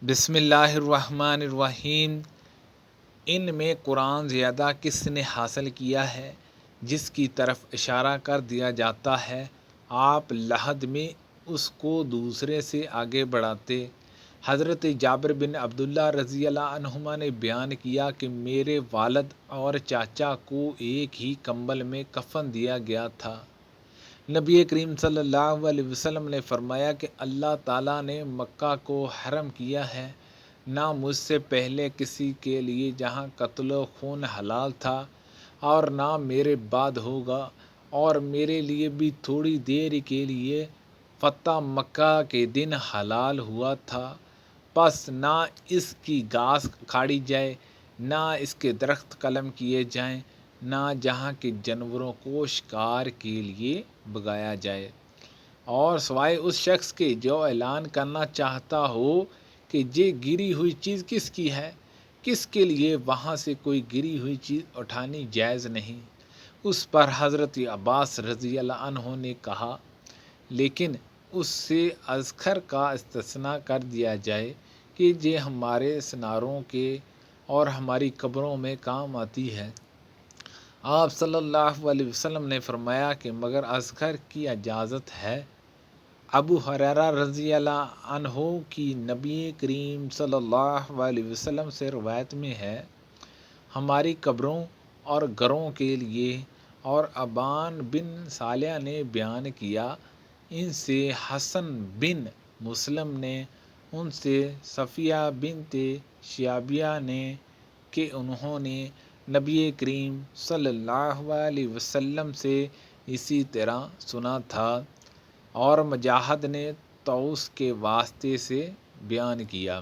بسم اللہ الرحمن الرحیم۔ ان میں قرآن زیادہ کس نے حاصل کیا ہے جس کی طرف اشارہ کر دیا جاتا ہے، آپ لحد میں اس کو دوسرے سے آگے بڑھاتے۔ حضرت جابر بن عبداللہ رضی اللہ عنہما نے بیان کیا کہ میرے والد اور چاچا کو ایک ہی کمبل میں کفن دیا گیا تھا۔ نبی کریم صلی اللہ علیہ وسلم نے فرمایا کہ اللہ تعالیٰ نے مکہ کو حرم کیا ہے، نہ مجھ سے پہلے کسی کے لیے جہاں قتل و خون حلال تھا اور نہ میرے بعد ہوگا، اور میرے لیے بھی تھوڑی دیر کے لیے فتح مکہ کے دن حلال ہوا تھا، پس نہ اس کی گھاس کھاڑی جائے، نہ اس کے درخت قلم کیے جائیں، نہ جہاں کے جانوروں کو شکار کے لیے بگایا جائے، اور سوائے اس شخص کے جو اعلان کرنا چاہتا ہو کہ یہ گری ہوئی چیز کس کی ہے، کس کے لیے وہاں سے کوئی گری ہوئی چیز اٹھانی جائز نہیں۔ اس پر حضرت عباس رضی اللہ عنہ نے کہا، لیکن اس سے اذخر کا استثناء کر دیا جائے کہ یہ ہمارے سناروں کے اور ہماری قبروں میں کام آتی ہے۔ آپ صلی اللہ علیہ وسلم نے فرمایا کہ مگر اذخر کی اجازت ہے۔ ابو ہریرہ رضی اللہ عنہ کی نبی کریم صلی اللہ علیہ وسلم سے روایت میں ہے، ہماری قبروں اور گھروں کے لیے، اور ابان بن صالح نے بیان کیا ان سے حسن بن مسلم نے، ان سے صفیہ بنت شیابیہ نے کہ انہوں نے نبی کریم صلی اللہ علیہ وسلم سے اسی طرح سنا تھا، اور مجاہد نے طاؤس کے واسطے سے بیان کیا،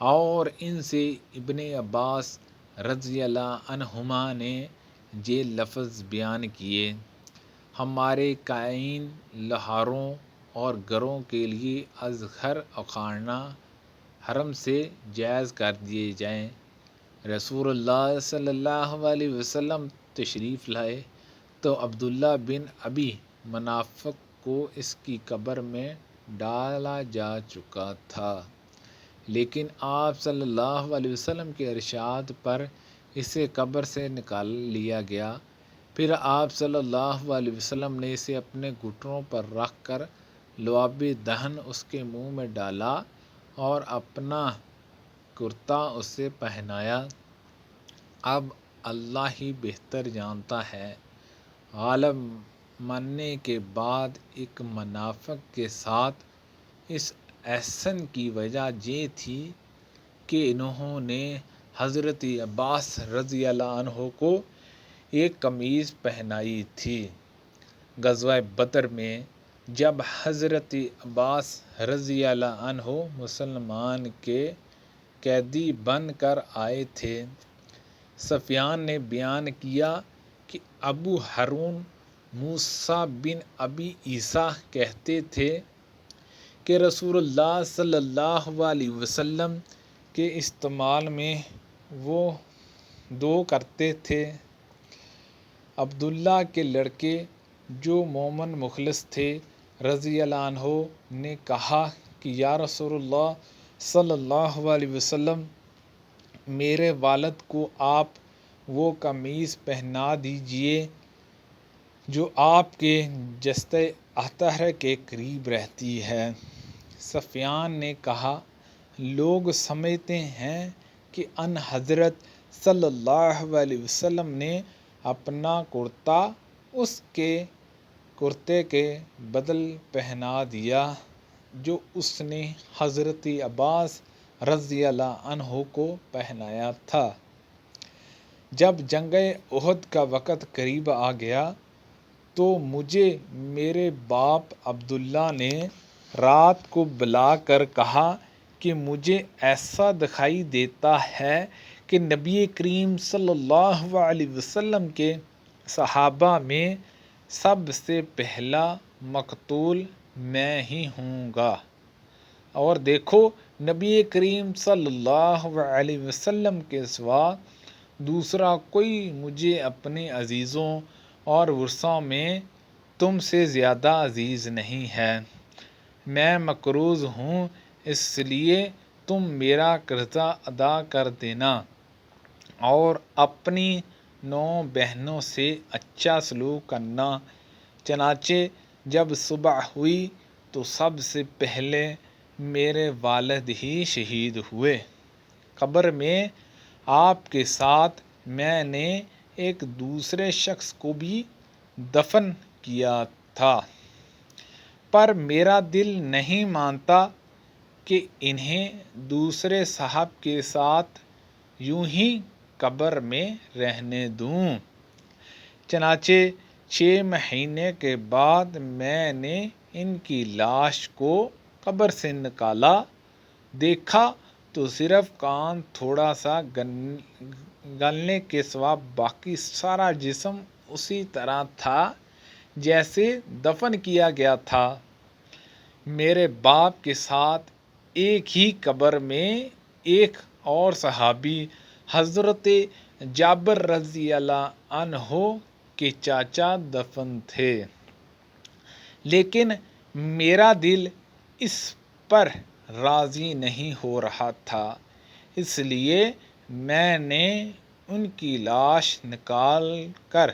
اور ان سے ابن عباس رضی اللہ عنہما نے یہ لفظ بیان کیے، ہمارے قائن لوہاروں اور گھروں کے لیے اذخر اکھاڑنا حرم سے جائز کر دیے جائیں۔ رسول اللہ صلی اللہ علیہ وسلم تشریف لائے تو عبداللہ بن ابی منافق کو اس کی قبر میں ڈالا جا چکا تھا، لیکن آپ صلی اللہ علیہ وسلم کے ارشاد پر اسے قبر سے نکال لیا گیا۔ پھر آپ صلی اللہ علیہ وسلم نے اسے اپنے گھٹنوں پر رکھ کر لعاب دہن اس کے منہ میں ڈالا اور اپنا کرتا اسے پہنایا۔ اب اللہ ہی بہتر جانتا ہے۔ غالب ماننے کے بعد ایک منافق کے ساتھ اس احسن کی وجہ یہ تھی کہ انہوں نے حضرت عباس رضی اللہ عنہ کو ایک قمیض پہنائی تھی۔ غزوہ بدر میں جب حضرت عباس رضی اللہ عنہ مسلمان کے قیدی بن کر آئے تھے، سفیان نے بیان کیا کہ ابو ہارون موسیٰ بن ابی عیسیٰ کہتے تھے کہ رسول اللہ صلی اللہ علیہ وسلم کے استعمال میں وہ دو کرتے تھے۔ عبداللہ کے لڑکے جو مومن مخلص تھے رضی اللہ عنہ نے کہا کہ یا رسول اللہ صلی اللہ علیہ وسلم، میرے والد کو آپ وہ قمیض پہنا دیجئے جو آپ کے جسد اطہر کے قریب رہتی ہے۔ سفیان نے کہا، لوگ سمجھتے ہیں کہ ان حضرت صلی اللہ علیہ وسلم نے اپنا کرتا اس کے کرتے کے بدل پہنا دیا جو اس نے حضرت عباس رضی اللہ عنہ کو پہنایا تھا۔ جب جنگ احد کا وقت قریب آ گیا تو مجھے میرے باپ عبداللہ نے رات کو بلا کر کہا کہ مجھے ایسا دکھائی دیتا ہے کہ نبی کریم صلی اللہ علیہ وسلم کے صحابہ میں سب سے پہلا مقتول میں ہی ہوں گا، اور دیکھو نبی کریم صلی اللہ علیہ وسلم کے سوا دوسرا کوئی مجھے اپنے عزیزوں اور ورثاء میں تم سے زیادہ عزیز نہیں ہے۔ میں مقروض ہوں، اس لیے تم میرا قرضہ ادا کر دینا اور اپنی 9 بہنوں سے اچھا سلوک کرنا۔ چنانچہ جب صبح ہوئی تو سب سے پہلے میرے والد ہی شہید ہوئے۔ قبر میں آپ کے ساتھ میں نے ایک دوسرے شخص کو بھی دفن کیا تھا، پر میرا دل نہیں مانتا کہ انہیں دوسرے صاحب کے ساتھ یوں ہی قبر میں رہنے دوں۔ چنانچہ 6 مہینے کے بعد میں نے ان کی لاش کو قبر سے نکالا، دیکھا تو صرف کان تھوڑا سا گلنے کے سوا باقی سارا جسم اسی طرح تھا جیسے دفن کیا گیا تھا۔ میرے باپ کے ساتھ ایک ہی قبر میں ایک اور صحابی حضرت جابر رضی اللہ عنہ کے چاچا دفن تھے، لیکن میرا دل اس پر راضی نہیں ہو رہا تھا، اس لیے میں نے ان کی لاش نکال کر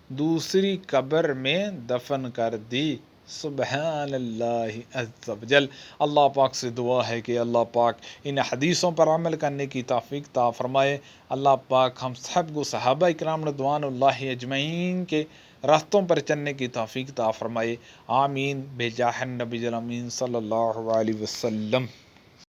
دوسری قبر میں دفن کر دی۔ سبحان اللہ عز و جل۔ اللہ پاک سے دعا ہے کہ اللہ پاک ان حدیثوں پر عمل کرنے کی توفیق عطا فرمائے۔ اللہ پاک ہم سب کو صحابہ اکرام رضوان اللہ اجمعین کے راستوں پر چلنے کی توفیق عطا فرمائے۔ آمین بجاہ النبی الامین صلی اللہ علیہ وسلم۔